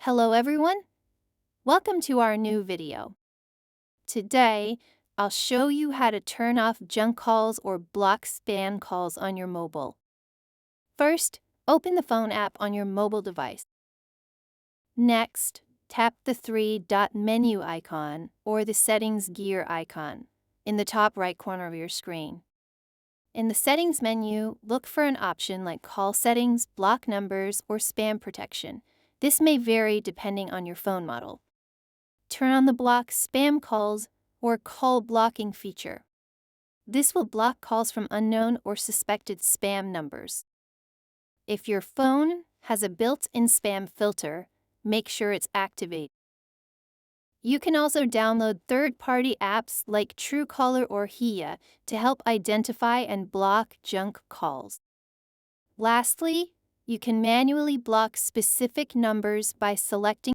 Hello everyone, welcome to our new video. Today, I'll show you how to turn off junk calls or block spam calls on your mobile. First, open the phone app on your mobile device. Next, tap the three-dot menu icon or the settings gear icon in the top right corner of your screen. In the settings menu, look for an option like call settings, block numbers, or spam protection. This may vary depending on your phone model. Turn on the block spam calls or call blocking feature. This will block calls from unknown or suspected spam numbers. If your phone has a built-in spam filter, make sure it's activated. You can also download third-party apps like Truecaller or Hia to help identify and block junk calls. Lastly, you can manually block specific numbers by selecting